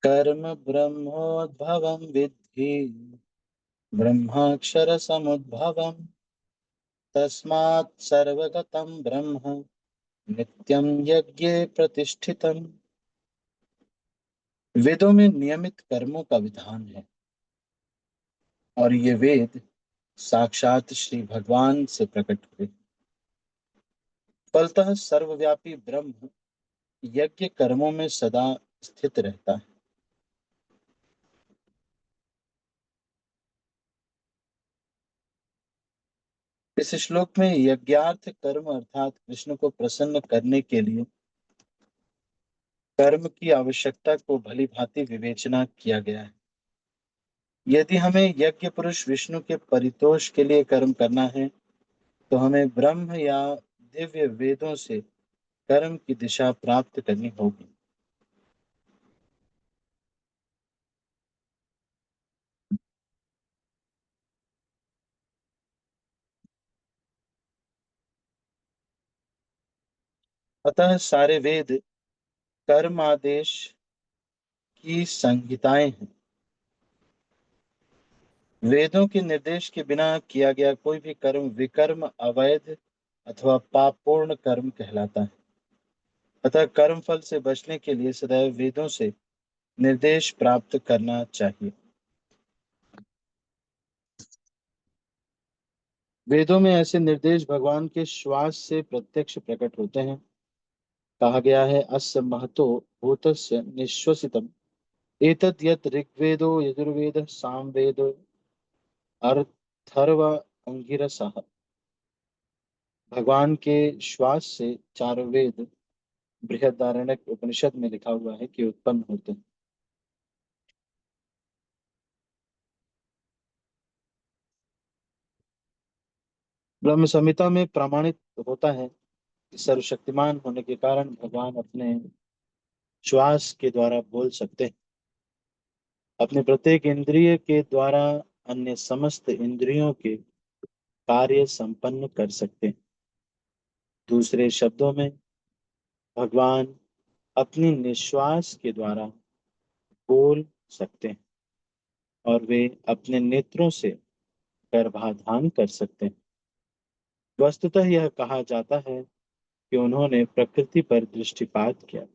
कर्म ब्रह्मोद्भवं विद्धि ब्रह्माक्षर समुद्भवम् तस्मात् सर्वगतं ब्रह्म नित्यं यज्ञे प्रतिष्ठितम्। वेदों में नियमित कर्मों का विधान है और ये वेद साक्षात श्री भगवान से प्रकट हुए। फलतः सर्वव्यापी ब्रह्म यज्ञ कर्मों में सदा स्थित रहता है। इस श्लोक में यज्ञार्थ कर्म अर्थात कृष्ण को प्रसन्न करने के लिए कर्म की आवश्यकता को भली भांति विवेचना किया गया है। यदि हमें यज्ञ पुरुष विष्णु के परितोष के लिए कर्म करना है तो हमें ब्रह्म या दिव्य वेदों से कर्म की दिशा प्राप्त करनी होगी। अतः सारे वेद कर्म आदेश की संहिताएं हैं। वेदों के निर्देश के बिना किया गया कोई भी कर्म विकर्म, अवैध अथवा पापपूर्ण कर्म कहलाता है। अतः कर्म फल से बचने के लिए सदैव वेदों से निर्देश प्राप्त करना चाहिए। वेदों में ऐसे निर्देश भगवान के श्वास से प्रत्यक्ष प्रकट होते हैं। कहा गया है अस्य महतो भूतस्य निश्वसितम् एतद् यत् ऋग्वेदो यजुर्वेद सामवेदो अर्थर्व अंगिरसः। भगवान के श्वास से चारों वेद बृहदारण्यक उपनिषद में लिखा हुआ है कि उत्पन्न होते हैं। ब्रह्म संहिता में प्रमाणित होता है कि सर्वशक्तिमान होने के कारण भगवान अपने श्वास के द्वारा बोल सकते हैं। अपने प्रत्येक इंद्रिय के द्वारा अन्य समस्त इंद्रियों के कार्य संपन्न कर सकते हैं। दूसरे शब्दों में भगवान अपनी निश्वास के द्वारा बोल सकते हैं और वे अपने नेत्रों से गर्भाधान कर सकते हैं। वस्तुतः यह कहा जाता है कि उन्होंने प्रकृति पर दृष्टिपात किया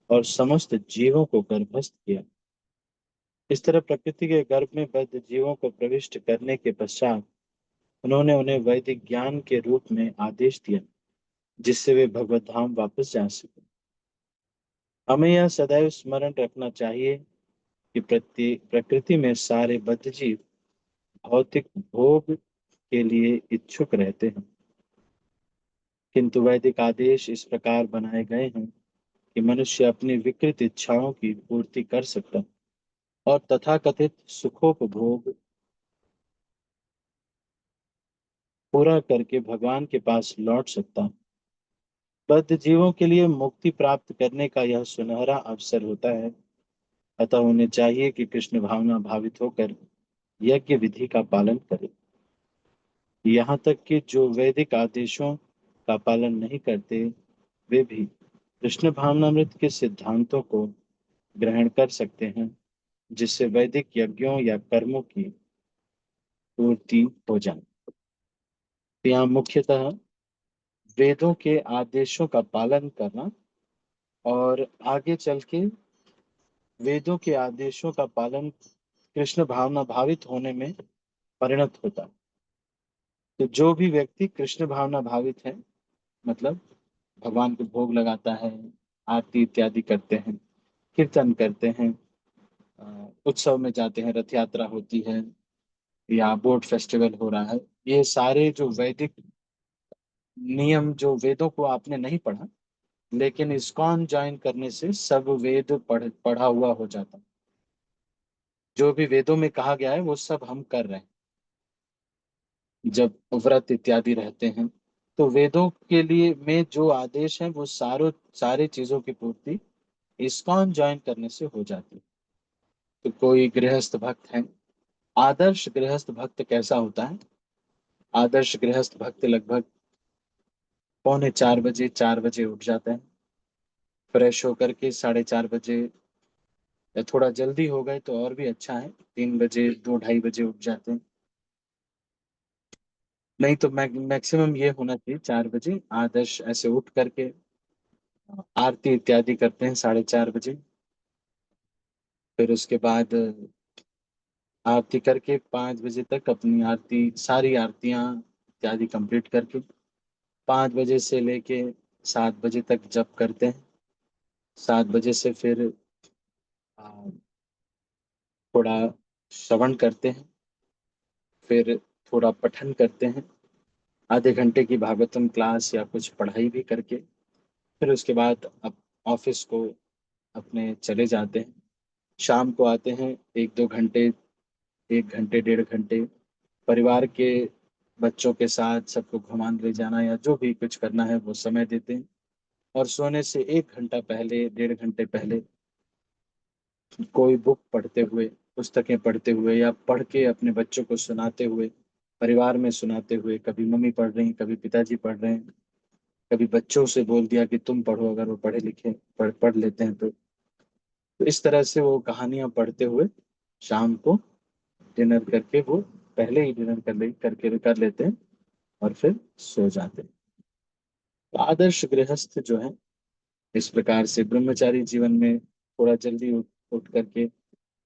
और समस्त जीवों को गर्भस्थ किया। इस तरह प्रकृति के गर्भ में बद्ध जीवों को प्रविष्ट करने के पश्चात उन्होंने उन्हें वैदिक ज्ञान के रूप में आदेश दिया जिससे वे भगवत धाम वापस जा सके। हमें यह सदैव स्मरण रखना चाहिए कि प्रकृति में सारे बद्ध जीव भौतिक भोग के लिए इच्छुक रहते हैं, किंतु वैदिक आदेश इस प्रकार बनाए गए हैं कि मनुष्य अपनी विकृत इच्छाओं की पूर्ति कर सकता है और तथाकथित सुखोपभोग पूरा करके भगवान के पास लौट सकता है। बद्ध जीवों के लिए मुक्ति प्राप्त करने का यह सुनहरा अवसर होता है। अतः उन्हें चाहिए कि कृष्ण भावना भावित होकर यज्ञ विधि का पालन करें। यहाँ तक कि जो वैदिक आदेशों का पालन नहीं करते वे भी कृष्ण भावनामृत के सिद्धांतों को ग्रहण कर सकते हैं जिससे वैदिक यज्ञों या कर्मों की पूर्ति हो जाए। तो यहाँ मुख्यतः वेदों के आदेशों का पालन करना और आगे चल के वेदों के आदेशों का पालन कृष्ण भावना भावित होने में परिणत होता है। तो जो भी व्यक्ति कृष्ण भावना भावित है मतलब भगवान को भोग लगाता है, आरती इत्यादि करते हैं, कीर्तन करते हैं, उत्सव में जाते हैं, रथ यात्रा होती है या बोट फेस्टिवल हो रहा है, ये सारे जो वैदिक नियम जो वेदों को आपने नहीं पढ़ा लेकिन इस्कॉन ज्वाइन करने से सब वेद पढ़ा हुआ हो जाता है। जो भी वेदों में कहा गया है वो सब हम कर रहे हैं जब व्रत इत्यादि रहते हैं। तो वेदों के लिए में जो आदेश है वो सारे चीजों की पूर्ति इस्कॉन ज्वाइन करने से हो जाती है। तो कोई गृहस्थ भक्त है, आदर्श गृहस्थ भक्त कैसा होता है? आदर्श गृहस्थ भक्त लगभग 3:45 4 बजे उठ जाता है, फ्रेश होकर के 4:30 बजे या थोड़ा जल्दी हो गए तो और भी अच्छा है, 3 बजे 2 ढाई बजे उठ जाते हैं। नहीं तो मैक्सिमम ये होना चाहिए 4 बजे, आदर्श ऐसे उठ करके आरती इत्यादि करते हैं 4:30 बजे। फिर उसके बाद आरती करके 5 बजे तक अपनी आरती, सारी आरतियां इत्यादि कंप्लीट करके 5 बजे से लेके 7 बजे तक जप करते हैं। 7 बजे से फिर आ, थोड़ा श्रवण करते हैं, फिर थोड़ा पठन करते हैं, आधे घंटे की भागवतम क्लास या कुछ पढ़ाई भी करके फिर उसके बाद अब ऑफिस को अपने चले जाते हैं। शाम को आते हैं, 1-2 घंटे, 1 घंटे 1.5 घंटे परिवार के बच्चों के साथ सबको घुमाने ले जाना या जो भी कुछ करना है वो समय देते हैं। और सोने से 1 घंटा पहले, 1.5 घंटे पहले कोई बुक पढ़ते हुए, पुस्तकें पढ़ते हुए या पढ़ के अपने बच्चों को सुनाते हुए, परिवार में सुनाते हुए, कभी मम्मी पढ़ रही हैं, कभी पिताजी पढ़ रहे हैं, कभी बच्चों से बोल दिया कि तुम पढ़ो, अगर वो पढ़े लिखे पढ़ लेते हैं तो इस तरह से वो कहानियां पढ़ते हुए शाम को डिनर करके वो पहले ही डिनर कर लेते हैं और फिर सो जाते हैं। तो आदर्श गृहस्थ जो है इस प्रकार से ब्रह्मचारी जीवन में थोड़ा जल्दी उठ करके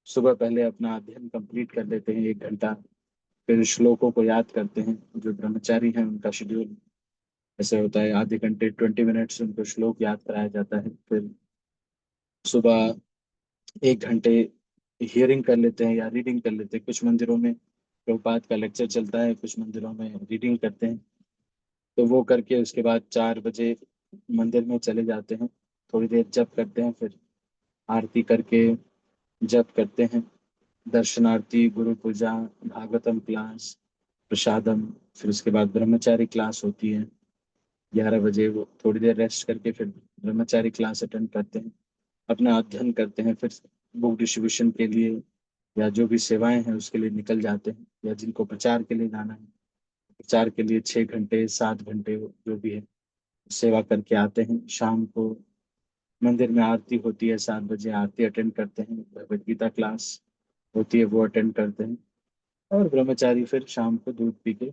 सुबह पहले अपना अध्ययन कंप्लीट कर लेते हैं 1 घंटा, फिर श्लोकों को याद करते हैं। जो ब्रह्मचारी हैं उनका शेड्यूल ऐसे होता है, आधे घंटे 20 मिनट्स उनको श्लोक याद कराया जाता है। फिर सुबह 1 घंटे हियरिंग कर लेते हैं या रीडिंग कर लेते हैं। कुछ मंदिरों में प्रभुपाद का लेक्चर चलता है, कुछ मंदिरों में रीडिंग करते हैं। तो वो करके उसके बाद 4 बजे मंदिर में चले जाते हैं, थोड़ी देर जप करते हैं, फिर आरती करके जप करते हैं, दर्शनार्थी, गुरु पूजा, भागवतम क्लास, प्रसादम, फिर उसके बाद ब्रह्मचारी क्लास होती है। 11 बजे वो थोड़ी देर रेस्ट करके फिर ब्रह्मचारी क्लास अटेंड करते हैं, अपना अध्ययन करते हैं, फिर बुक डिस्ट्रीब्यूशन के लिए या जो भी सेवाएं हैं उसके लिए निकल जाते हैं, या जिनको प्रचार के लिए जाना है प्रचार के लिए 6 घंटे 7 घंटे जो भी है सेवा करके आते हैं। शाम को मंदिर में आरती होती है, 7 बजे आरती अटेंड करते हैं, भगवद गीता क्लास होती है वो अटेंड करते हैं। और ब्रह्मचारी फिर शाम को दूध पी के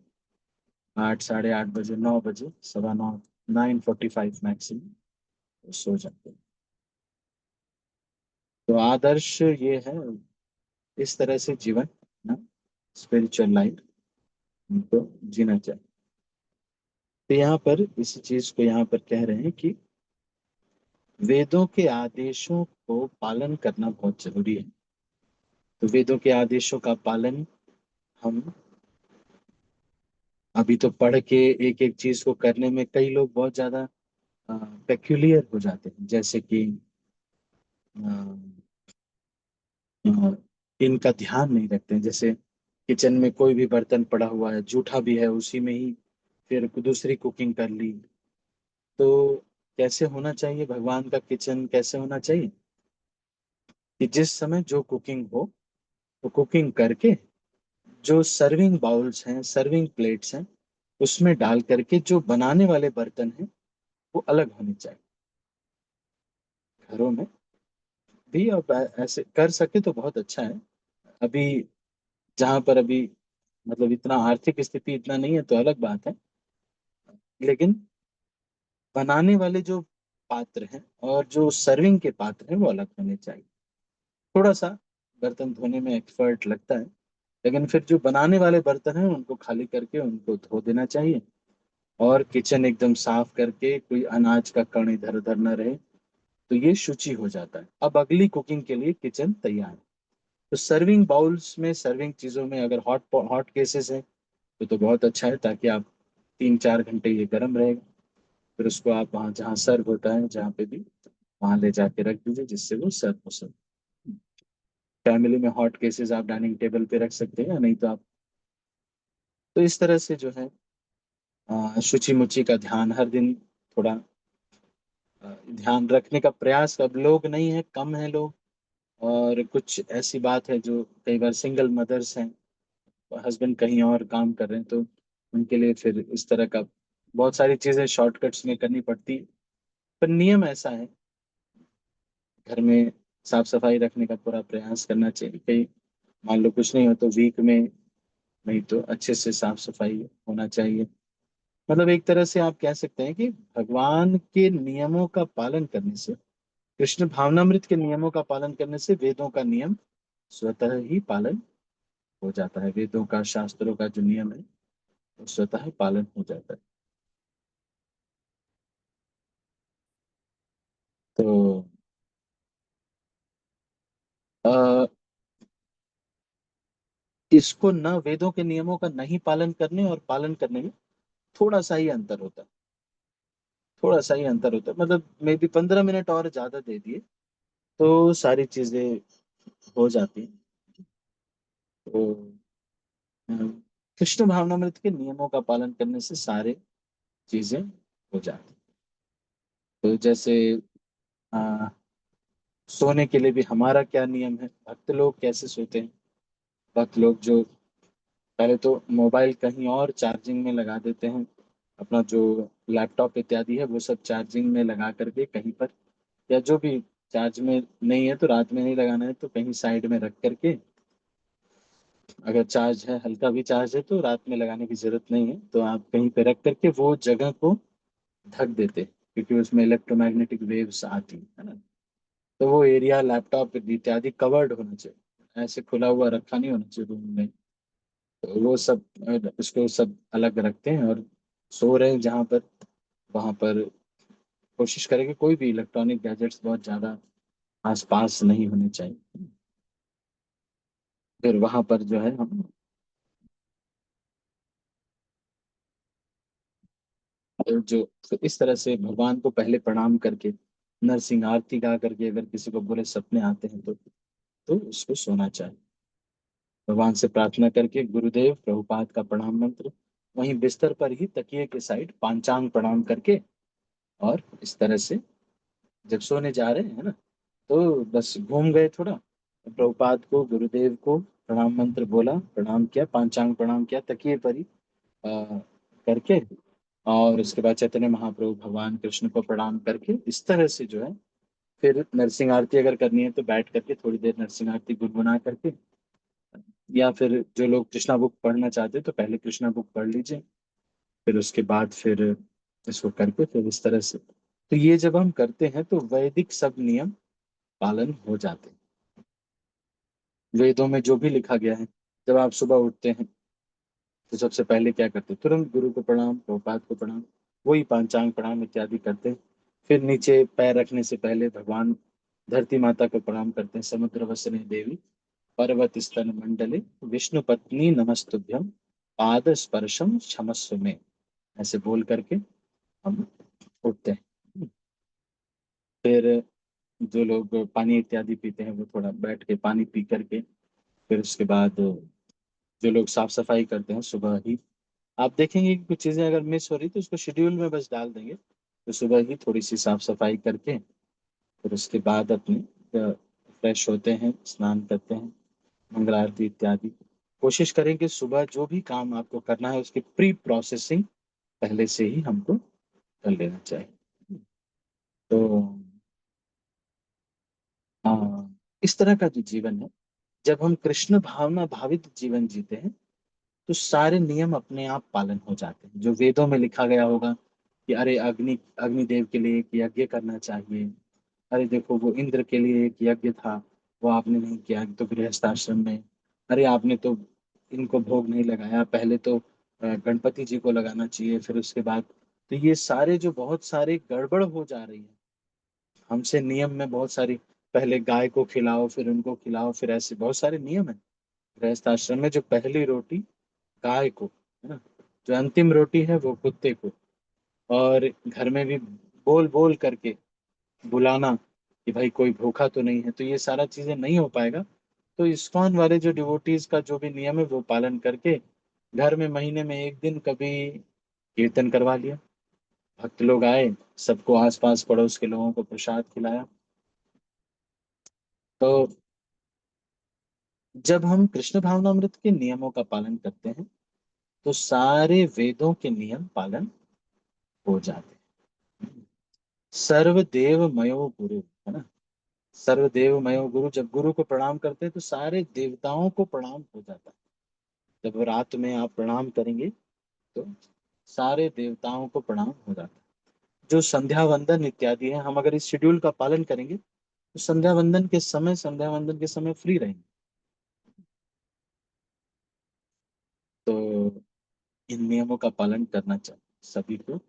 8, 8:30 बजे, 9 बजे, 9:15, 9:45 मैक्सिमम सो जाते हैं। तो आदर्श ये है, इस तरह से जीवन ना, स्पिरिचुअल लाइफ उनको जीना चाहिए। तो यहाँ पर इस चीज को यहाँ पर कह रहे हैं कि वेदों के आदेशों को पालन करना बहुत जरूरी है। तो वेदों के आदेशों का पालन हम अभी तो पढ़ के एक एक चीज को करने में कई लोग बहुत ज्यादा पेक्यूलियर हो जाते हैं, जैसे कि अ, अ, इनका ध्यान नहीं रखते हैं। जैसे किचन में कोई भी बर्तन पड़ा हुआ है, जूठा भी है, उसी में ही फिर दूसरी कुकिंग कर ली। तो कैसे होना चाहिए भगवान का किचन, कैसे होना चाहिए कि जिस समय जो कुकिंग हो वो कुकिंग करके जो सर्विंग बाउल्स हैं, सर्विंग प्लेट्स हैं, उसमें डाल करके जो बनाने वाले बर्तन हैं वो अलग होने चाहिए। घरों में भी अब ऐसे कर सके तो बहुत अच्छा है। अभी जहाँ पर अभी मतलब इतना आर्थिक स्थिति इतना नहीं है तो अलग बात है, लेकिन बनाने वाले जो पात्र हैं और जो सर्विंग के पात्र हैं वो अलग होने चाहिए। थोड़ा सा बर्तन धोने में एक्सपर्ट लगता है, लेकिन फिर जो बनाने वाले बर्तन हैं उनको खाली करके उनको धो देना चाहिए, और किचन एकदम साफ करके कोई अनाज का कण इधर उधर न रहे, तो ये शुचि हो जाता है। अब अगली कुकिंग के लिए किचन तैयार है। तो सर्विंग बाउल्स में, सर्विंग चीजों में अगर हॉट हॉट केसेस है तो बहुत अच्छा है, ताकि आप 3-4 घंटे ये गर्म रहेगा। फिर उसको आप वहाँ जहाँ सर्व होता है जहाँ पे भी वहां ले जाके रख दीजिए, जिससे वो सर्व हो सके। फैमिली में हॉट केसेस आप डाइनिंग टेबल पे रख सकते हैं, या नहीं तो आप, तो इस तरह से जो है शुचि मुचि का ध्यान हर दिन थोड़ा ध्यान रखने का प्रयास। अब लोग नहीं है, कम है लोग, और कुछ ऐसी बात है जो कई बार सिंगल मदर्स हैं, हस्बैंड कहीं और काम कर रहे हैं, तो उनके लिए फिर इस तरह का बहुत सारी चीजें शॉर्टकट्स में करनी पड़ती है। पर नियम ऐसा है घर में, साफ सफाई रखने का पूरा प्रयास करना चाहिए। कहीं मान लो कुछ नहीं हो तो वीक में, नहीं तो अच्छे से साफ सफाई होना चाहिए। मतलब एक तरह से आप कह सकते हैं कि भगवान के नियमों का पालन करने से, कृष्ण भावनामृत के नियमों का पालन करने से वेदों का नियम स्वतः ही पालन हो जाता है। वेदों का, शास्त्रों का जो नियम है वो स्वतः पालन हो जाता है। तो आ, इसको न वेदों के नियमों का नहीं पालन करने और पालन करने में थोड़ा सा ही अंतर होता है। थोड़ा सा ही अंतर होता है, मतलब मे बी 15 मिनट और ज्यादा दे दिए तो सारी चीजें हो जाती हैं। तो अ, कृष्ण भावनामृत के नियमों का पालन करने से सारे चीजें हो जाती हैं। तो जैसे आ, सोने के लिए भी हमारा क्या नियम है, भक्त लोग कैसे सोते हैं। भक्त लोग जो पहले तो मोबाइल कहीं और चार्जिंग में लगा देते हैं, अपना जो लैपटॉप इत्यादि है वो सब चार्जिंग में लगा करके कहीं पर, या जो भी चार्ज में नहीं है तो रात में नहीं लगाना है तो कहीं साइड में रख करके, अगर चार्ज है, हल्का भी चार्ज है तो रात में लगाने की जरूरत नहीं है, तो आप कहीं पे रख करके वो जगह को ढक देते हैं, क्योंकि उसमें इलेक्ट्रोमैग्नेटिक वेव्स आती है ना। तो वो एरिया लैपटॉप इत्यादि कवर्ड होना चाहिए, ऐसे खुला हुआ रखा नहीं होना चाहिए रूम में। तो वो सब उसको सब अलग रखते हैं और सो रहे हैं जहाँ पर, वहां पर कोशिश करें कि कोई भी इलेक्ट्रॉनिक गैजेट्स बहुत ज्यादा आसपास नहीं होने चाहिए। फिर वहां पर जो है हम जो, तो इस तरह से भगवान को पहले प्रणाम करके, नरसिंह आरती गा करके, अगर किसी को बुरे सपने आते हैं तो उसको सोना चाहिए। भगवान से प्रार्थना करके गुरुदेव प्रभुपाद का प्रणाम मंत्र, वहीं बिस्तर पर ही तकिए के साइड पांचांग प्रणाम करके, और इस तरह से जब सोने जा रहे हैं ना, तो बस घूम गए थोड़ा, प्रभुपाद को, गुरुदेव को प्रणाम मंत्र बोला, प्रणाम किया, पांचांग प्रणाम किया तकिए पर ही करके, और उसके बाद चैतन्य महाप्रभु भगवान कृष्ण को प्रणाम करके, इस तरह से जो है फिर नरसिंह आरती अगर करनी है तो बैठ करके थोड़ी देर नरसिंह आरती गुनगुना करके, या फिर जो लोग कृष्णा बुक पढ़ना चाहते हैं तो पहले कृष्णा बुक पढ़ लीजिए, फिर उसके बाद फिर इसको करके फिर इस तरह से, तो ये जब हम करते हैं तो वैदिक सब नियम पालन हो जाते हैं। वेदों में जो भी लिखा गया है, जब आप सुबह उठते हैं तो सबसे पहले क्या करते हैं, तुरंत गुरु को प्रणाम, प्रभुपाद को प्रणाम, वही पांचांग प्रणाम इत्यादि करते हैं। फिर नीचे पैर रखने से पहले भगवान धरती माता को प्रणाम करते हैं, समुद्र वसने देवी, पर्वत स्तन मंडले, विष्णु पत्नी नमस्तुभ्यम, पाद स्पर्शम क्षमस्व में, ऐसे बोल करके हम उठते हैं। फिर जो लोग पानी इत्यादि पीते हैं वो थोड़ा बैठ के पानी पी करके, फिर उसके बाद जो लोग साफ सफाई करते हैं सुबह ही, आप देखेंगे कि कुछ चीजें अगर मिस हो रही तो उसको शेड्यूल में बस डाल देंगे, तो सुबह ही थोड़ी सी साफ सफाई करके फिर उसके बाद अपने फ्रेश होते हैं, स्नान करते हैं, मंगल आरती इत्यादि। कोशिश करें कि सुबह जो भी काम आपको करना है उसकी प्री प्रोसेसिंग पहले से ही हमको कर लेना चाहिए। तो हाँ, इस तरह का जो जीवन है, जब हम कृष्ण भावना भावित जीवन जीते हैं तो सारे नियम अपने आप पालन हो जाते हैं। जो वेदों में लिखा गया होगा कि अरे अग्निदेव के लिए एक यज्ञ करना चाहिए, अरे देखो वो इंद्र के लिए एक यज्ञ था, वो आपने नहीं किया तो गृहस्थ आश्रम में, अरे आपने तो इनको भोग नहीं लगाया, पहले तो गणपति जी को लगाना चाहिए, फिर उसके बाद, तो ये सारे जो बहुत सारे गड़बड़ हो जा रही है हमसे नियम में बहुत सारी, पहले गाय को खिलाओ फिर उनको खिलाओ, फिर ऐसे बहुत सारे नियम है गृहस्थ आश्रम में। जो पहली रोटी गाय को, है ना, जो अंतिम रोटी है वो कुत्ते को, और घर में भी बोल बोल करके बुलाना कि भाई कोई भूखा तो नहीं है, तो ये सारा चीजें नहीं हो पाएगा। तो इस्कॉन वाले जो डिवोटीज का जो भी नियम है वो पालन करके, घर में महीने में एक दिन कभी कीर्तन करवा लिया, भक्त लोग आए, सबको आसपास पड़ोस के लोगों को प्रसाद खिलाया। तो जब हम कृष्ण भावनामृत के नियमों का पालन करते हैं तो सारे वेदों के नियम पालन हो जाते हैं। सर्वदेव मयो गुरु, है ना, सर्वदेवमयो गुरु, जब गुरु को प्रणाम करते हैं तो सारे देवताओं को प्रणाम हो जाता है। जब रात में आप प्रणाम करेंगे तो सारे देवताओं को प्रणाम हो जाता है। जो संध्या वंदन इत्यादि है, हम अगर इस शेड्यूल का पालन करेंगे तो संध्या वंदन के समय फ्री रहेंगे। तो इन नियमों का पालन करना चाहिए सभी को।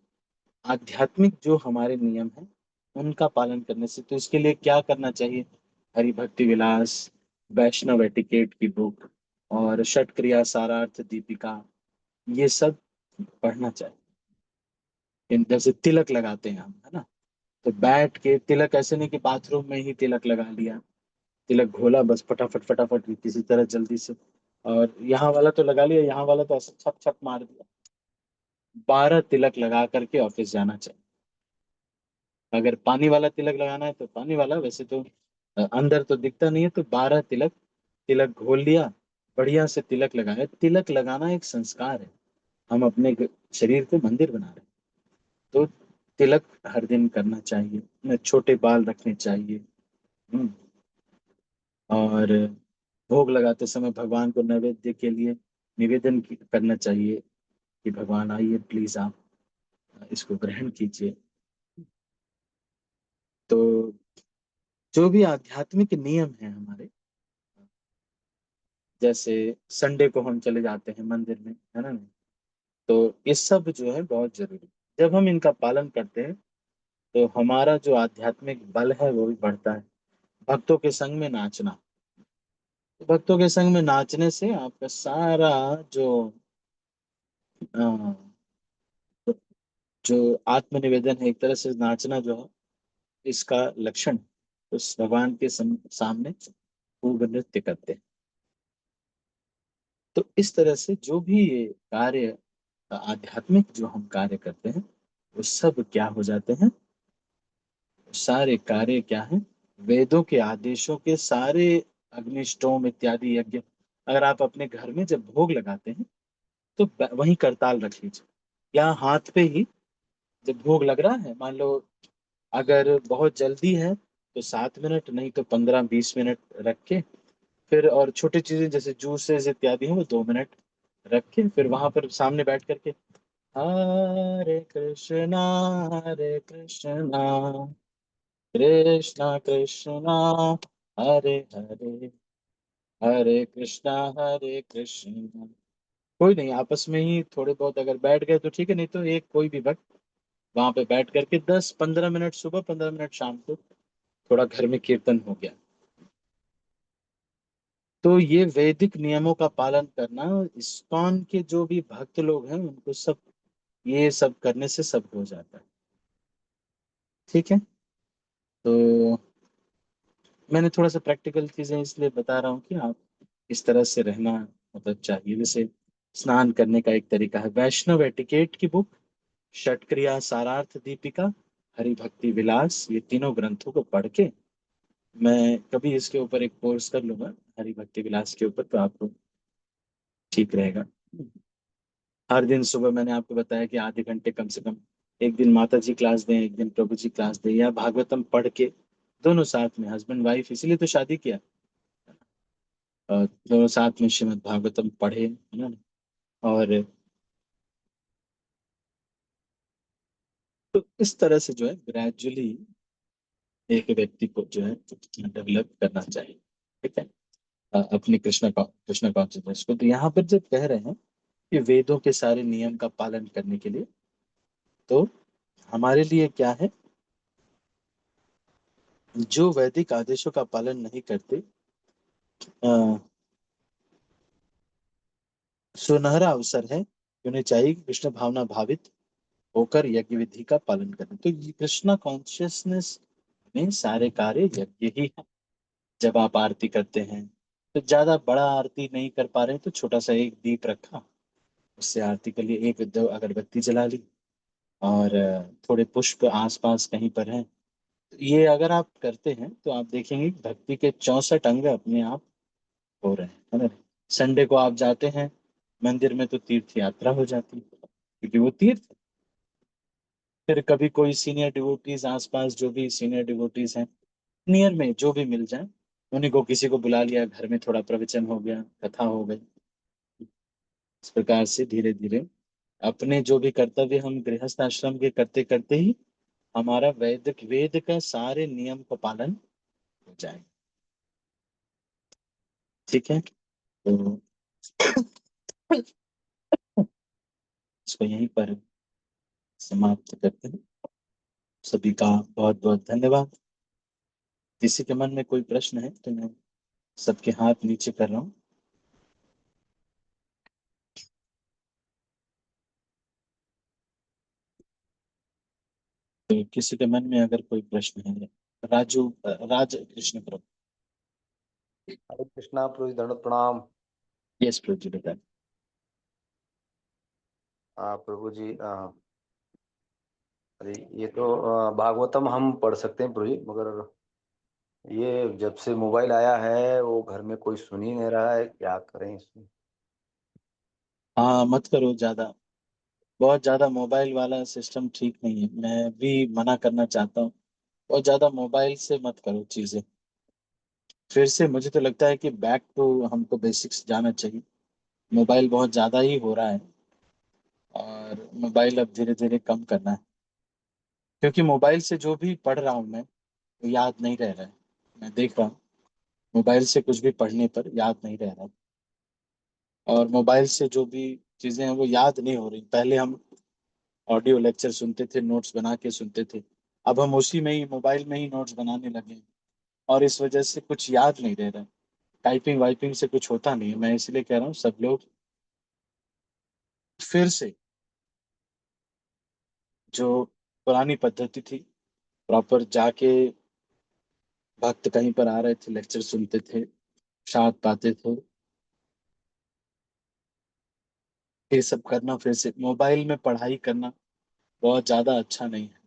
आध्यात्मिक जो हमारे नियम हैं उनका पालन करने से, तो इसके लिए क्या करना चाहिए? हरि भक्ति विलास, वैष्णव एटिकेट की बुक और षट क्रिया सारार्थ दीपिका, ये सब पढ़ना चाहिए। जैसे तिलक लगाते हैं हम, है ना? तो बैठ के तिलक, ऐसे नहीं कि बाथरूम में ही तिलक लगा लिया, तिलक घोला बस फटाफट फटाफट किसी तरह जल्दी से, और यहाँ वाला तो लगा लिया, यहाँ वाला तो ऐसे छप छप मार दिया। 12 तिलक लगा करके ऑफिस जाना चाहिए। अगर पानी वाला तिलक लगाना है तो पानी वाला, वैसे तो अंदर तो दिखता नहीं है, तो 12 तिलक, तिलक घोल लिया, बढ़िया से तिलक लगाया। तिलक लगाना एक संस्कार है, हम अपने शरीर को मंदिर बना रहे हैं। तो तिलक हर दिन करना चाहिए, छोटे बाल रखने चाहिए। हम्म, और भोग लगाते समय भगवान को नैवेद्य के लिए निवेदन करना चाहिए कि भगवान आइए प्लीज, आप इसको ग्रहण कीजिए। तो जो भी आध्यात्मिक नियम है हमारे, जैसे संडे को हम चले जाते हैं मंदिर में, है ना? तो ये सब जो है बहुत जरूरी है। जब हम इनका पालन करते हैं तो हमारा जो आध्यात्मिक बल है वो भी बढ़ता है। भक्तों के संग में नाचना, तो भक्तों के संग में नाचने से आपका सारा जो अ, जो आत्मनिवेदन है, एक तरह से नाचना जो है, इसका लक्षण, उस भगवान के सामने खूब नृत्य करते हैं। तो इस तरह से जो भी ये कार्य, आध्यात्मिक जो हम कार्य करते हैं, वो सब क्या हो जाते हैं? सारे कार्य क्या हैं? वेदों के आदेशों के सारे, अग्निष्टोम इत्यादि यज्ञ। अगर आप अपने घर में जब भोग लगाते हैं तो वहीं करताल रख लीजिए, या हाथ पे ही जब भोग लग रहा है, मान लो अगर बहुत जल्दी है तो 7 मिनट, नहीं तो 15-20 मिनट रख के, फिर और छोटी चीजें जैसे जूसेस इत्यादि हैं वो 2 मिनट रख के, फिर वहां पर सामने बैठ करके हरे कृष्णा कृष्णा कृष्णा हरे हरे, हरे कृष्णा। कोई नहीं, आपस में ही थोड़े बहुत अगर बैठ गए तो ठीक है, नहीं तो एक कोई भी वक्त वहां पे बैठ करके 10-15 मिनट सुबह, 15 मिनट शाम को, थोड़ा घर में कीर्तन हो गया। तो ये वैदिक नियमों का पालन करना, इस्कॉन के जो भी भक्त लोग हैं उनको सब, ये सब करने से सब हो जाता है। ठीक है। तो मैंने थोड़ा सा प्रैक्टिकल चीजें इसलिए बता रहा हूँ कि आप इस तरह से रहना मतलब चाहिए। जैसे स्नान करने का एक तरीका है, वैष्णव एटिकेट की बुक, षटक्रिया सारार्थ दीपिका, हरि भक्ति विलास, ये तीनों ग्रंथों को पढ़ के, मैं कभी इसके ऊपर एक कोर्स कर लूंगा हरि भक्ति विलास के ऊपर, तो आपको ठीक रहेगा। हर दिन सुबह मैंने आपको बताया कि आधे घंटे कम से कम, एक दिन माता जी क्लास दें, एक दिन प्रभु जी क्लास दें, या भागवतम पढ़ के दोनों साथ में, हस्बैंड वाइफ इसीलिए तो शादी किया, दोनों साथ में श्रीमद् भागवतम पढ़े, है ना? और तो इस तरह से जो है ग्रेजुअली एक व्यक्ति को जो है डेवलप करना चाहिए। ठीक है। अपनी कृष्ण कॉन्शियसनेस को, तो यहाँ पर जब कह रहे हैं कि वेदों के सारे नियम का पालन करने के लिए, तो हमारे लिए क्या है? जो वैदिक आदेशों का पालन नहीं करते, अ, सुनहरा अवसर है कि उन्हें चाहिए कि कृष्ण भावना भावित होकर यज्ञ विधि का पालन करें। तो ये कृष्णा कॉन्शियसनेस में सारे कार्य यज्ञ ही है। जब आप आरती करते हैं तो ज्यादा बड़ा आरती नहीं कर पा रहे हैं तो छोटा सा एक दीप रखा, उससे आरती के लिए एक दो अगरबत्ती जला ली, और थोड़े पुष्प आसपास कहीं पर हैं। ये अगर आप करते हैं तो आप देखेंगे कि भक्ति के 64 अंग अपने आप हो रहे हैं, है ना? संडे को आप जाते हैं मंदिर में तो तीर्थ यात्रा हो जाती है, क्योंकि वो तीर्थ। फिर कभी कोई सीनियर डिवोटीज आसपास, जो भी सीनियर डिवोटीज हैं, नियर में जो भी मिल जाए उन्हीं को, किसी को बुला लिया घर में, थोड़ा प्रवचन हो गया, कथा हो गई। इस प्रकार से धीरे धीरे अपने जो भी कर्तव्य हम गृहस्थ आश्रम के करते करते ही हमारा वेद का सारे नियम का पालन हो जाए। ठीक है, तो इसको यहीं पर समाप्त करते हैं। सभी का बहुत बहुत धन्यवाद। किसी के मन में कोई प्रश्न है तो मैं सबके हाथ नीचे कर रहा हूँ। तो किसी के मन में अगर कोई प्रश्न है, राज कृष्ण प्रभु। हरे कृष्णा प्रभु जी, दंडवत प्रणाम। यस प्रभु जी, बताएं। प्रभु जी, अरे ये तो भागवतम हम पढ़ सकते हैं प्रभु जी, मगर ये जब से मोबाइल आया है वो घर में कोई सुन ही नहीं रहा है, क्या करें इसमें। हाँ, मत करो ज्यादा। बहुत ज्यादा मोबाइल वाला सिस्टम ठीक नहीं है, मैं भी मना करना चाहता हूँ। बहुत ज्यादा मोबाइल से मत करो चीजें। फिर से मुझे तो लगता है कि बैक टू हमको बेसिक्स जाना चाहिए। मोबाइल बहुत ज्यादा ही हो रहा है, और मोबाइल अब धीरे धीरे कम करना है। क्योंकि मोबाइल से जो भी पढ़ रहा हूँ मैं, वो याद नहीं रह रहा है। मैं देख रहा हूँ, मोबाइल से कुछ भी पढ़ने पर याद नहीं रह रहा। और मोबाइल से जो भी चीजें हैं वो याद नहीं हो रही। पहले हम ऑडियो लेक्चर सुनते थे, नोट्स बना के सुनते थे। अब हम उसी में ही, मोबाइल में ही नोट्स बनाने लगे हैं। और इस वजह से कुछ याद नहीं रह रहा। टाइपिंग वाइपिंग से कुछ होता नहीं है। मैं इसलिए कह रहा हूँ सब लोग फिर से जो पुरानी पद्धति थी, प्रॉपर जाके भक्त कहीं पर आ रहे थे, लेक्चर सुनते थे, साथ पाते थे, ये सब करना। फिर से मोबाइल में पढ़ाई करना बहुत ज्यादा अच्छा नहीं है।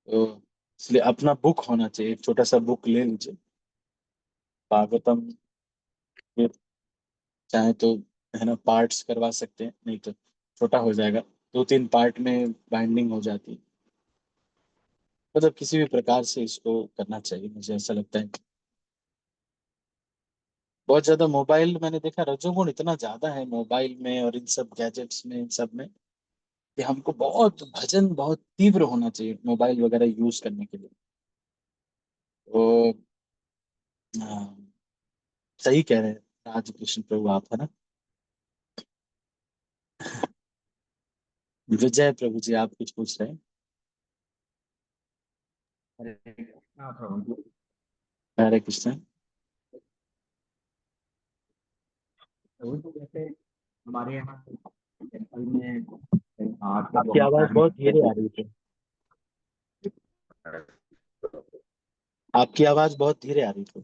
तो इसलिए अपना बुक होना चाहिए, एक छोटा सा बुक ले लीजिए, भागवतम के। चाहे तो है ना, पार्ट्स करवा सकते हैं, नहीं तो छोटा हो जाएगा, 2-3 पार्ट में बाइंडिंग हो जाती है। मतलब किसी भी प्रकार से इसको करना चाहिए, मुझे ऐसा लगता है। बहुत ज्यादा मोबाइल, मैंने देखा रजोगुण इतना ज्यादा है मोबाइल में और इन सब गैजेट्स में, इन सब में, कि हमको बहुत भजन बहुत तीव्र होना चाहिए मोबाइल वगैरह यूज करने के लिए। तो हाँ, सही कह रहे हैं राज कृष्ण प्रभु आप, है ना। विजय प्रभु जी, आप कुछ पूछ रहे हैं। हरे कृष्णा प्रभु जी। हरे कृष्ण। प्रभु जी, जैसे हमारे यहाँ टेम्पल में आजकल आपकी बहुत आवाज सारी बहुत धीरे चीजें। आ रही है। आपकी आवाज बहुत धीरे आ रही है।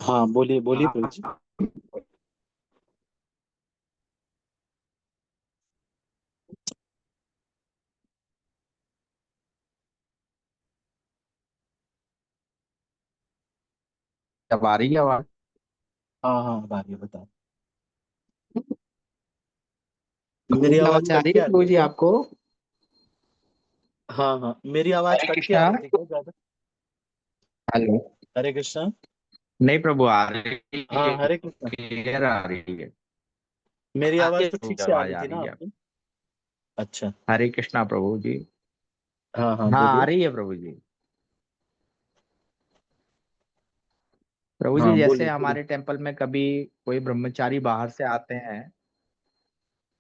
हाँ, बोलिए बोलिए प्रभु जी। अब आ रही है आवाज? हाँ हाँ, अब आ रही है, बताओ। मेरी मेरी आवाज आवाज आ कट रही के है आ रही प्रभु है जी क्या? आपको? हाँ हाँ, मेरी आवाज हरे कट के आ कृष्णा। रही थी क्या ज्यादा? हेलो। हरे कृष्ण। नहीं प्रभु, आ रही हाँ, है, हरे कृष्ण। क्लियर आ रही है। मेरी आ रही आवाज है तो प्रभु ठीक जी, से आ आवाज रही आ थी ना रही है। आपकी? अच्छा। हरे कृष्णा प्रभु जी। हाँ हाँ, हाँ, आ बोलिए। रही है प्रभु जी। प्रभु जी, हाँ, जैसे बोलिए बोलिए। हमारे टेम्पल में कभी कोई ब्रह्मचारी बाहर से आते हैं,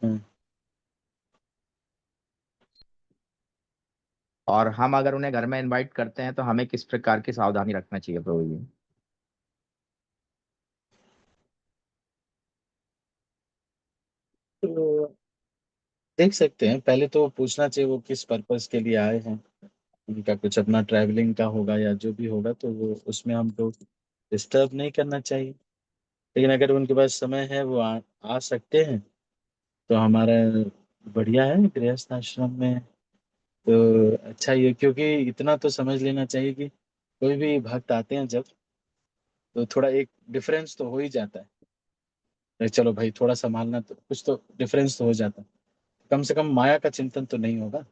हम्म। और हम अगर उन्हें घर में इनवाइट करते हैं, तो हमें किस प्रकार की सावधानी रखना चाहिए प्रभु जी? तो देख सकते हैं, पहले तो पूछना चाहिए वो किस पर्पस के लिए आए हैं। उनका कुछ अपना ट्रैवलिंग का होगा या जो भी होगा, तो वो उसमें हमको डिस्टर्ब नहीं करना चाहिए। लेकिन अगर उनके पास समय है, वो आ सकते हैं, तो हमारा बढ़िया है गृहस्थ आश्रम में। तो अच्छा ही है, क्योंकि इतना तो समझ लेना चाहिए कि कोई भी भक्त आते हैं जब, तो थोड़ा एक डिफरेंस तो हो ही जाता है। अरे चलो भाई, थोड़ा संभालना, तो कुछ तो डिफरेंस तो हो जाता है। कम से कम माया का चिंतन तो नहीं होगा।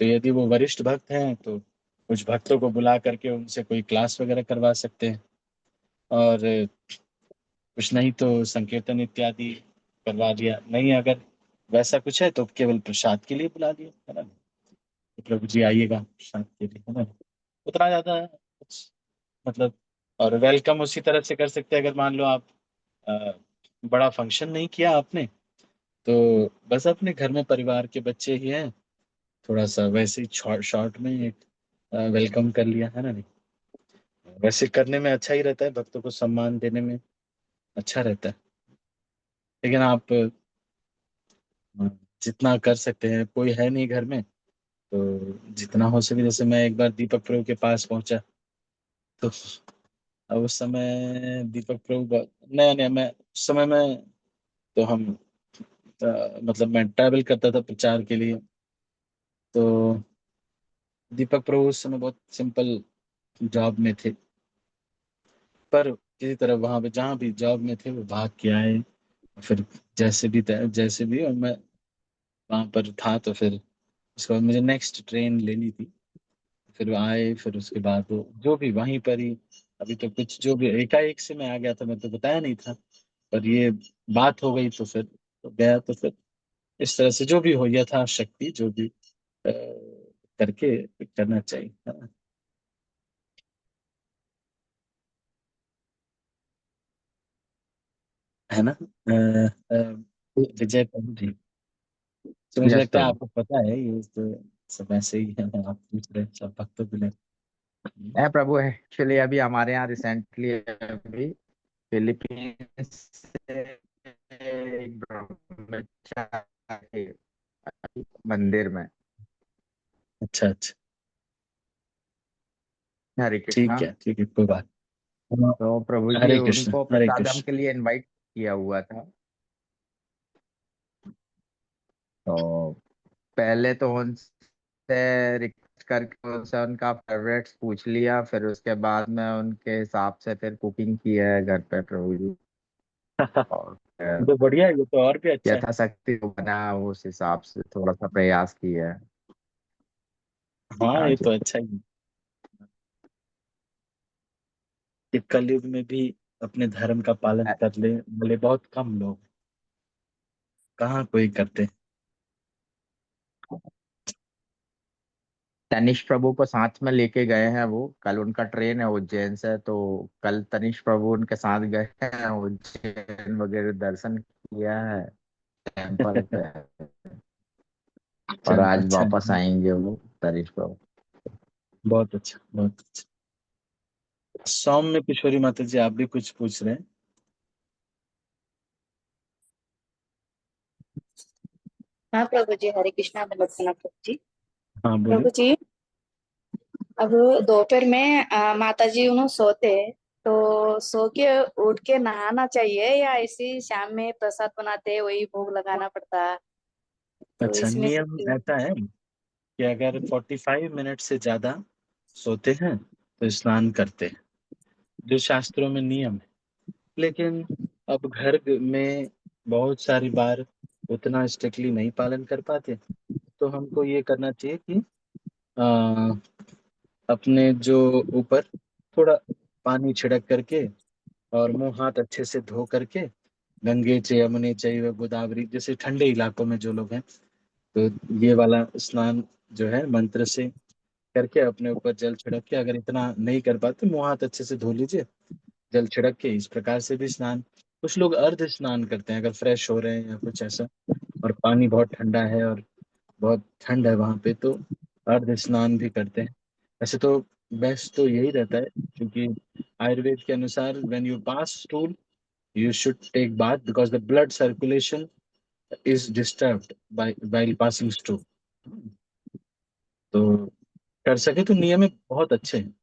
तो यदि वो वरिष्ठ भक्त हैं तो कुछ भक्तों को बुला करके उनसे कोई क्लास वगैरह करवा सकते हैं, और कुछ नहीं तो संकीर्तन इत्यादि करवा दिया। नहीं अगर वैसा कुछ है तो केवल प्रसाद के लिए बुला दिया, है ना, तो प्रभु जी आइएगा प्रसाद के लिए, है ना, उतना ज्यादा कुछ मतलब। और वेलकम उसी तरह से कर सकते हैं, अगर मान लो आप अ, बड़ा फंक्शन नहीं किया आपने, तो बस अपने घर में परिवार के बच्चे ही हैं, थोड़ा सा वैसे ही शॉर्ट शॉर्ट में एक वेलकम कर लिया, है ना, नहीं वैसे करने में अच्छा ही रहता है, भक्तों को सम्मान देने में अच्छा रहता है। लेकिन आप जितना कर सकते हैं, कोई है नहीं घर में, तो जितना हो सके, जैसे मैं एक बार दीपक प्रभु के पास पहुंचा, तो अब उस समय दीपक प्रभु नया नया, मैं उस समय में तो हम मतलब मैं ट्रैवल करता था प्रचार के लिए, तो दीपक प्रभु उस समय बहुत सिंपल जॉब में थे, पर किसी तरह वहां पे जहाँ भी जॉब में थे वो भाग के आए। फिर जैसे भी, और मैं वहां पर था, तो फिर उसके बाद मुझे नेक्स्ट ट्रेन लेनी थी, फिर वो आए, फिर उसके बाद वो जो भी वहीं पर ही, अभी तो कुछ जो भी एकाएक से मैं आ गया था, मैं तो बताया नहीं था, पर ये बात हो गई तो फिर तो गया, तो फिर इस तरह से जो भी हो गया था शक्ति जो भी करके करना चाहिए, है ना। विजय प्रभु जी, तो मुझे यस लगता है प्रभु। आपको पता है ये तो सब ऐसे ही है, आप पूछ रहे हैं सब भक्तों के लिए। है प्रभु, एक्चुअली अभी हमारे यहाँ रिसेंटली अभी फिलीपींस से एक ब्रह्मचारी मंदिर में। अच्छा अच्छा, हरे कृष्णा। ठीक है, कोई बात नहीं। तो प्रभु जी हरे कृष्ण, उनको हरे प्रसादम कृष्ण। के लिए इनवाइट किया हुआ था। तो पहले तो उनसे रिक्वेस्ट करके उनसे उनका फेवरेट्स पूछ लिया, फिर उसके बाद में उनके हिसाब से फिर कुकिंग की है घर पे प्रभु जी। और फिर तो बढ़िया है, ये तो और भी अच्छा है। यथाशक्ति जो बना उस हिसाब से थोड़ा सा प्रयास किया है। हाँ हाँ ये जी। तो अच्छा ही है। कि कलयुग में भी अपने धर्म का पालन कर ले बोले बहुत कम लोग, कहाँ कोई करते। तनिष प्रभु को साथ में लेके गए हैं, वो कल उनका ट्रेन है उज्जैन से, तो कल तनिष प्रभु उनके साथ गए हैं उज्जैन वगैरह दर्शन किया है टेम्पल पे। और चलो आज अच्छा है। वापस आएंगे वो तनिष प्रभु। बहुत अच्छा, बहुत अच्छा। सौम्य किशोरी माता जी, आप भी कुछ पूछ रहे हैं? हाँ प्रभु जी, हरे कृष्णा नमस्ते प्रभु जी। हाँ बोलिए। प्रभु जी, अब दोपहर में माता जी उन्होंने सोते हैं, तो सो के उठ के नहाना चाहिए या इसी शाम में प्रसाद बनाते हैं वही भोग लगाना पड़ता है? तो अच्छा, इसमें नियम कुछ। ऐसा है कि अगर 45 मिनट से ज्यादा सोते हैं तो स्नान करते हैं, जो शास्त्रों में नियम है। लेकिन अब घर में बहुत सारी बार उतना स्ट्रिक्टली नहीं पालन कर पाते, तो हमको ये करना चाहिए कि अ, अपने जो ऊपर थोड़ा पानी छिड़क करके और मुंह हाथ अच्छे से धो करके, गंगे च यमुने चैव गोदावरी, जैसे ठंडे इलाकों में जो लोग हैं, तो ये वाला स्नान जो है मंत्र से करके अपने ऊपर जल छिड़क के, अगर इतना नहीं कर पाते मुंह हाथ अच्छे से धो लीजिए, जल छिड़क के इस प्रकार से भी स्नान। कुछ लोग अर्ध स्नान करते हैं, अगर फ्रेश हो रहे हैं या कुछ ऐसा, और पानी बहुत ठंडा है और बहुत ठंड है वहां पे, तो अर्ध स्नान भी करते हैं। वैसे तो बेस्ट तो यही रहता है, क्योंकि आयुर्वेद के अनुसार when you pass stool you should take bath because the blood circulation is disturbed by while passing through। तो कर सके तो नियम बहुत अच्छे हैं,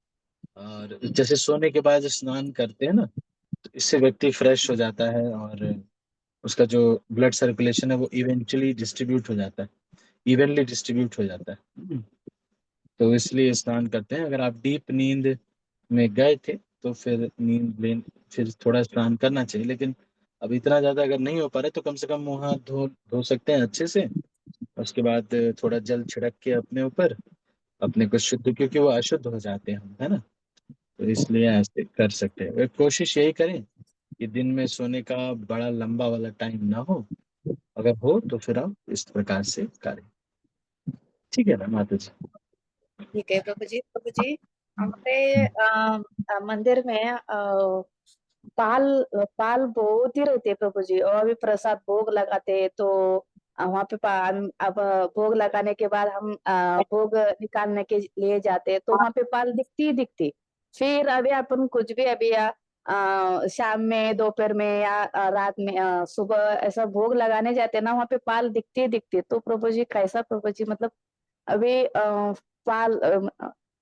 और जैसे सोने के बाद स्नान करते हैं ना, तो इससे व्यक्ति फ्रेश हो जाता है, और उसका जो ब्लड सर्कुलेशन है वो इवेंचुअली डिस्ट्रीब्यूट हो जाता है, इवनली डिस्ट्रीब्यूट हो जाता है। तो इसलिए स्नान करते हैं। अगर आप डीप नींद में गए थे तो फिर नींद ले, फिर थोड़ा स्नान करना चाहिए। लेकिन अब इतना ज्यादा अगर नहीं हो पा रहे तो कम से कम मुंह हाथ धो धो सकते हैं अच्छे से, उसके बाद थोड़ा जल छिड़क के अपने ऊपर अपने को शुद्ध, क्योंकि वो अशुद्ध हो जाते हैं हम, है ना। तो इसलिए ऐसे कर सकते हैं। कोशिश यही करें कि दिन में सोने का बड़ा लंबा वाला टाइम ना हो, अगर हो तो फिर आप इस प्रकार से करें। ठीक है ना माता जी? ठीक है प्रभु जी हमारे मंदिर में पाल पाल बहुत ही रहते हैं प्रभु जी, और अभी प्रसाद भोग लगाते हैं तो वहाँ पे अब भोग लगाने के बाद हम भोग निकालने के लिए जाते हैं तो वहाँ पे पाल दिखती ही दिखती। फिर अभी अपन कुछ भी अभी शाम में, दोपहर में या रात में, सुबह ऐसा भोग लगाने जाते हैं ना, वहाँ पे पाल दिखती ही दिखती। तो प्रभु जी कैसा प्रभु जी, मतलब अभी पाल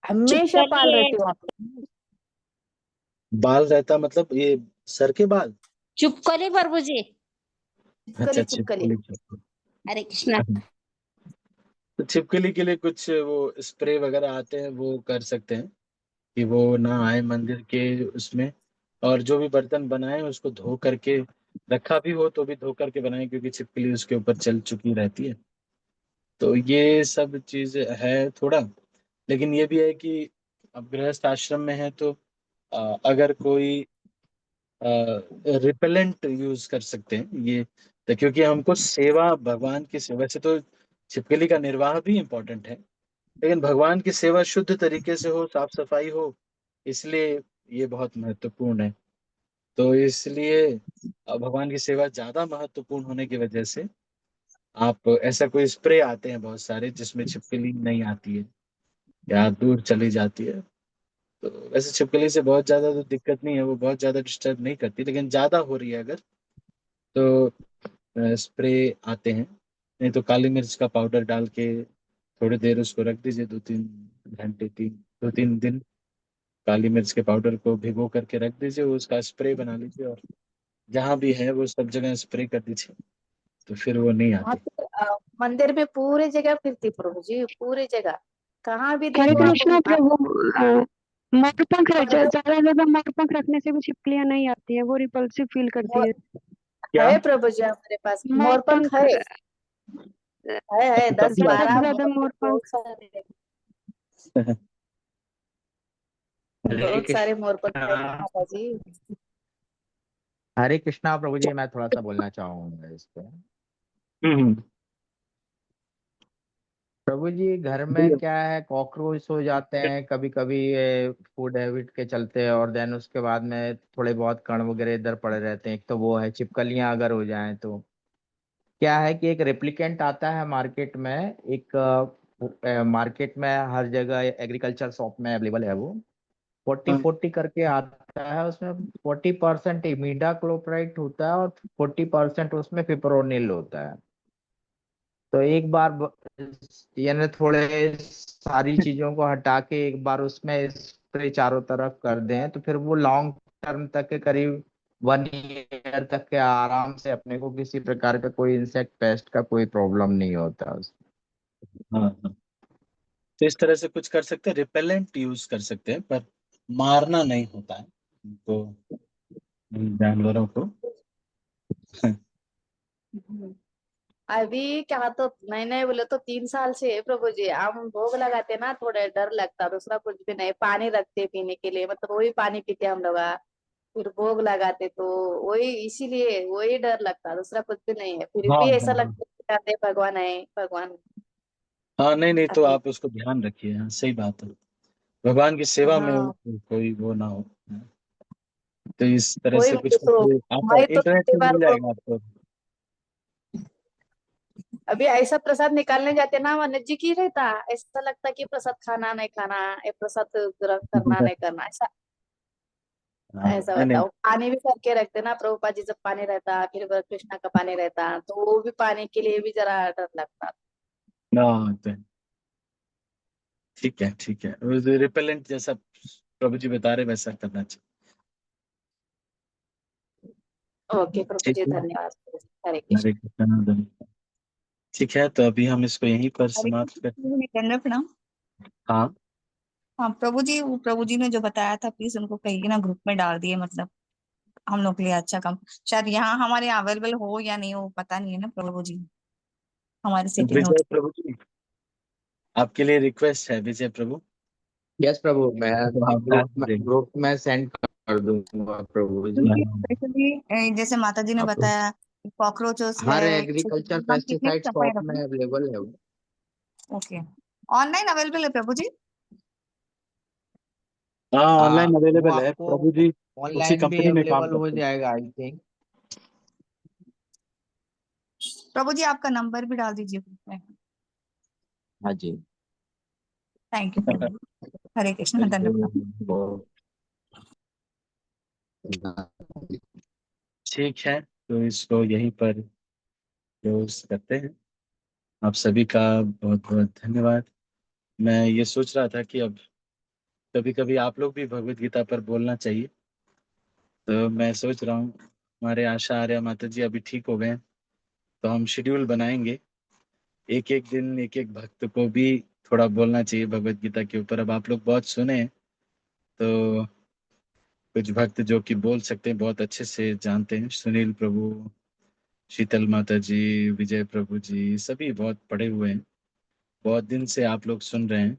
हमेशा पाल छिपकली है। रहती वहाँ पे। बाल रहता मतलब ये सर के बाल? चुपकली प्रभु जी। अच्छा, चिपकली चिपकली। छिपकली। हरे कृष्णा। तो छिपकली के लिए कुछ वो स्प्रे वगैरह आते हैं, वो कर सकते हैं कि वो ना आए मंदिर के उसमें। और जो भी बर्तन बनाए उसको धो करके रखा भी हो तो भी धो करके बनाए, क्योंकि छिपकली उसके ऊपर चल चुकी रहती है। तो ये सब चीज है थोड़ा। लेकिन ये भी है कि अब गृहस्थ आश्रम में है तो अगर कोई रिपेलेंट यूज कर सकते हैं ये, तो क्योंकि हमको सेवा, भगवान की सेवा से तो छिपकली का निर्वाह भी इम्पोर्टेंट है, लेकिन भगवान की सेवा शुद्ध तरीके से हो, साफ सफाई हो, इसलिए ये बहुत महत्वपूर्ण है। तो इसलिए भगवान की सेवा ज्यादा महत्वपूर्ण होने की वजह से आप ऐसा कोई स्प्रे आते हैं बहुत सारे जिसमें छिपकली नहीं आती है या दूर चली जाती है। तो वैसे छिपकली से बहुत ज्यादा तो दिक्कत नहीं है, वो बहुत ज्यादा डिस्टर्ब नहीं करती, लेकिन ज्यादा हो रही है अगर तो स्प्रे आते हैं। नहीं तो काली मिर्च का पाउडर डाल के थोड़ी देर उसको रख दीजिए, 2-3 घंटे, 2-3 दिन काली मिर्च के पाउडर को भिगो करके रख दीजिए, उसका स्प्रे बना लीजिए और जहाँ भी है वो सब जगह स्प्रे कर दीजिए, तो फिर वो नहीं वहाँ आती। पे मंदिर में पूरी जगह फिरती प्रभु जी, पूरी जगह कहाँ भी हरे देखो आप। कृष्णा प्रभु। मोरपंख मोर ज्यादा मोरपंख रखने से भी छिपकलियां नहीं आती है, वो रिपल्सिव फील करती है। क्या? है प्रभु जी हमारे पास मोरपंख मोरपंख है तब भी 10 10-12 से ज्यादा मोरपंख, मोरपंख। बहुत सारे, आती है। हरे बहुत सारे मोरपंख है कृष्णा। माता जी। हरे कृष्णा प्रभु जी, मैं थोड़ा सा बोलना चाहूंगा इस पे। हम्म। प्रभु जी घर में क्या है, कॉकरोच हो जाते हैं कभी कभी ये फूड हैबिट के चलते, और देन उसके बाद में थोड़े बहुत कण वगैरह इधर पड़े रहते हैं। एक तो वो है, छिपकलियां अगर हो जाएं तो क्या है कि एक रेप्लिकेंट आता है मार्केट में। एक मार्केट में हर जगह एग्रीकल्चर शॉप में अवेलेबल है वो। 40-40 करके आता है, उसमें 40% इमिडा क्लोप्राइट होता है और 40% उसमें फिप्रोनिल होता है। तो एक बार यानी थोड़े सारी चीजों को हटा के एक बार उसमें स्प्रे चारों तरफ कर दें तो फिर वो लॉन्ग टर्म तक के करीब 1 ईयर तक के आराम से अपने को किसी प्रकार का कोई इंसेक्ट पेस्ट का कोई प्रॉब्लम नहीं होता उसमें। हाँ हाँ, तो इस तरह से कुछ कर सकते हैं, रिपेलेंट यूज कर सकते हैं, पर मारना नहीं होता है तो जानवरों को। अभी क्या तो नहीं नहीं बोले तो 3 साल से है प्रभु जी, हम भोग लगाते ना, थोड़ा डर लगता, दूसरा कुछ भी नहीं। पानी रखते पीने के लिए, मतलब वही पानी पीते हम लोग, फिर भोग लगाते तो वही, इसीलिए वही डर लगता, दूसरा कुछ भी नहीं है। फिर हाँ भी ऐसा हाँ हाँ। लगता है कि अरे भगवान है, भगवान हाँ, नहीं नहीं, तो अपने। आप उसको ध्यान रखिए। हाँ, सही बात है, भगवान की सेवा में हाँ कोई वो ना हो। तो इस तरह वही से मुझे कुछ तो, आता है, मैं तो इंटरनेट कितनी में बार मिल जाएगा आपको। अभी ऐसा प्रसाद निकालने जाते ना, वह नजदीक ही रहता, ऐसा लगता कि प्रसाद खाना नहीं खाना, ये प्रसाद ग्रहण करना नहीं करना, ऐसा हाँ, ऐसा नहीं होता। नहीं। वो पानी भी करके रखते ना प्रभुपाद जी, जब पानी रहता फिर कृष्णा का पानी रहता तो वो भी पानी के लिए भी जरा डर लगता। हाँ, तो ठीक है, ठीक है, रिपेलेंट जैसा प्रभु जी बता रहे वैसा करना चाहिए। ओके प्रभु ठीक जी, है, धन्यवाद। हरे हरे कृष्ण। कृष्ण, धन्यवाद। ठीक है, तो अभी हम इसको यहीं पर हरे समाप्त कर। कृष्ण दंड प्रणाम। हाँ, हाँ प्रभु जी, वो प्रभु जी ने जो बताया था प्लीज उनको कहिए ना, ग्रुप में डाल दिए, मतलब हम लोग के लिए अच्छा काम। शायद यहाँ हमारे अवेलेबल हो या नहीं हो, पता नहीं है ना प्रभु जी। हमारी सिटी में विजय प्रभु जी, आपके लिए रिक्वेस्ट है विजय प्रभु, यस प्रभु, मैं तो आप डाल ग्रुप में सेंड कर दूंगा प्रभु जी। क्योंकि दीजिए। स्पेशली जैसे माता जी ने आप बताया कॉकरोचेस हर है, एग्रीकल्चर हम कितने पेस्टिसाइड सफाई शॉप में रखें। अवेलेबल है वो। ओके, ऑनलाइन अवेलेबल है प्रभु जी? हाँ ऑनलाइन वो अवेलेबल है आपको प्रभु जी, उसी ऑनलाइन भी कंपनी में काम अवेलेबल हो करते हैं। जाएगा आई थिंक। प्रभु जी आपका नंबर भी डाल दीजिए ग्रुप में। हाँ जी। थैंक यू प्रभु। हरे कृष्ण, धन्यवाद। वो ठीक है, तो इसको यहीं पर क्लोज करते हैं। आप सभी का बहुत बहुत धन्यवाद। मैं ये सोच रहा था कि अब कभी कभी आप लोग भी भगवत गीता पर बोलना चाहिए, तो मैं सोच रहा हूँ हमारे आशा आर्य माता जी अभी ठीक हो गए हैं, तो हम शेड्यूल बनाएंगे, एक एक दिन एक एक भक्त को भी थोड़ा बोलना चाहिए भगवत गीता के ऊपर। अब आप लोग बहुत सुने हैं, तो कुछ भक्त जो कि बोल सकते हैं, बहुत अच्छे से जानते हैं, सुनील प्रभु, शीतल माता जी, विजय प्रभु जी, सभी बहुत पढ़े हुए हैं, बहुत दिन से आप लोग सुन रहे हैं।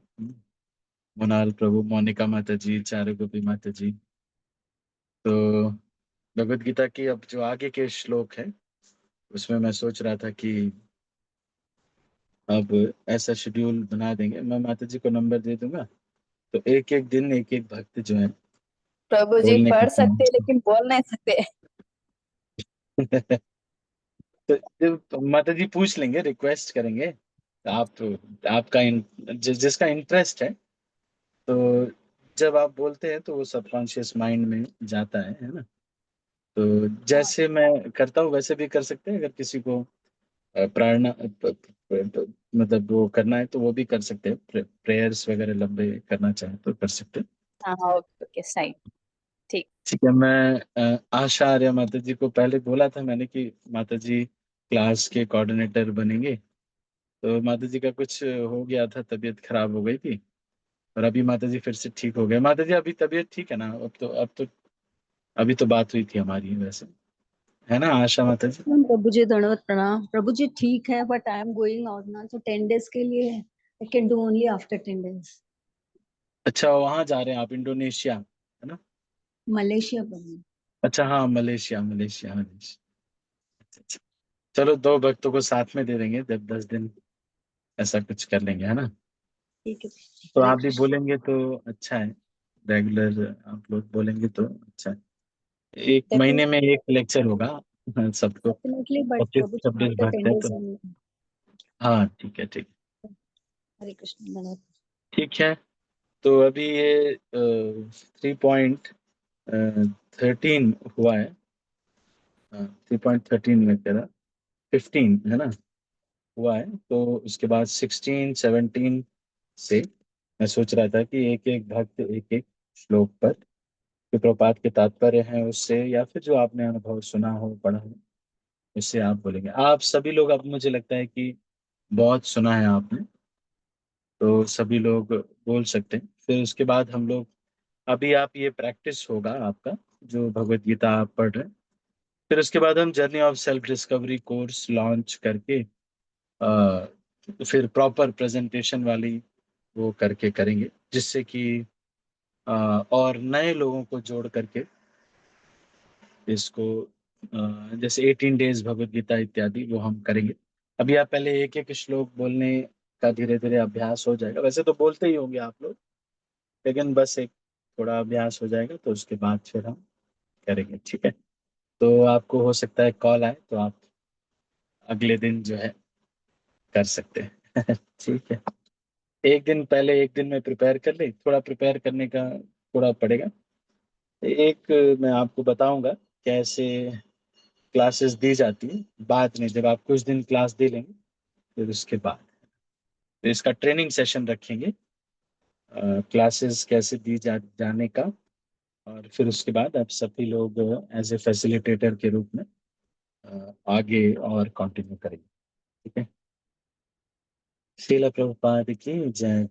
मोनाल प्रभु, मोनिका माता जी, चारू गोपी माता जी। तो भगवत गीता की अब जो आगे के श्लोक है उसमें मैं सोच रहा था कि अब ऐसा शेड्यूल बना देंगे, मैं माता जी को नंबर दे दूंगा, तो एक एक दिन एक एक भक्त जो है प्रभु जी बोलने का पढ़ सकते काम। लेकिन बोल नहीं सकते। तो जब माता जी पूछ लेंगे, रिक्वेस्ट करेंगे, तो आपका जिसका इंटरेस्ट है, तो जब आप बोलते हैं तो वो सबकॉन्शियस माइंड में जाता है ना। तो जैसे मैं करता हूँ वैसे भी कर सकते हैं, अगर किसी को प्रार्थना मतलब वो करना है तो वो भी कर सकते हैं, प्रेयर्स वगैरह लंबे करना चाहे तो कर सकते हैं। हाँ हाँ, ओके ओके, सही, ठीक। ठीक है, मैं आशा आर्य माता जी को पहले बोला था मैंने कि माता जी क्लास के कोऑर्डिनेटर बनेंगे, तो माता जी का कुछ हो गया था, तबीयत खराब हो गई थी, और अभी माता जी फिर से ठीक हो गए। माता जी अभी तबीयत ठीक है ना? अब तो अभी तो बात हुई थी हमारी वैसे, है ना आशा माता जी? प्रभु जी धन्यवाद प्रणाम। प्रभु जी ठीक है, but I am going out ना, तो 10 days के लिए I can do only after 10 days। अच्छा, वहां जा रहे हैं आप, इंडोनेशिया है ना? मलेशिया प्रभु। अच्छा हाँ, मलेशिया मलेशिया मलेशिया। अच्छा, चलो दो भक्तों को साथ में दे देंगे, 10 दिन ऐसा कुछ कर लेंगे, है ना? ठीक है। तो हरे आप भी कृष्ण। बोलेंगे तो अच्छा है, रेगुलर आप लोग बोलेंगे तो अच्छा है। एक महीने में एक लेक्चर होगा सबको, डेफिनेटली, बट 25 प्रभु जी 26 आफ्टर भक्त टेन है डेज तो। हाँ ठीक है, ठीक। हरे कृष्ण धन्यवाद। ठीक है, तो अभी ये 3.13 हुआ है, 3.13 में तेरा 15 है ना हुआ है, तो उसके बाद 16 17 से मैं सोच रहा था कि एक एक भक्त एक एक श्लोक पर जो प्रपात के तात्पर्य हैं उससे, या फिर जो आपने अनुभव सुना हो पढ़ा हो उससे आप बोलेंगे। आप सभी लोग, अब मुझे लगता है कि बहुत सुना है आपने, तो सभी लोग बोल सकते हैं। फिर उसके बाद हम लोग, अभी आप ये प्रैक्टिस होगा आपका जो भगवत गीता आप पढ़ रहे हैं, फिर उसके बाद हम journey of self discovery course launch करके फिर प्रॉपर प्रेजेंटेशन वाली वो करके करेंगे, जिससे कि और नए लोगों को जोड़ करके इसको जैसे 18 days भगवत गीता इत्यादि वो हम करेंगे। अभी आप पहले एक एक श्लोक बोलने का धीरे धीरे अभ्यास हो जाएगा, वैसे तो बोलते ही होंगे आप लोग, लेकिन बस एक थोड़ा अभ्यास हो जाएगा तो उसके बाद फिर हम करेंगे, ठीक है? तो आपको हो सकता है कॉल आए तो आप अगले दिन जो है कर सकते हैं ठीक है, एक दिन पहले एक दिन में प्रिपेयर कर ले, थोड़ा प्रिपेयर करने का थोड़ा पड़ेगा। एक मैं आपको बताऊंगा कैसे क्लासेस दी जाती है बाद में, जब आप कुछ दिन क्लास दे लेंगे फिर उसके बाद तो इसका ट्रेनिंग सेशन रखेंगे, क्लासेस कैसे दी जाने का, और फिर उसके बाद आप सभी लोग एज ए फैसिलिटेटर के रूप में आगे और कंटिन्यू करेंगे, ठीक है? श्रील प्रभुपाद की जय।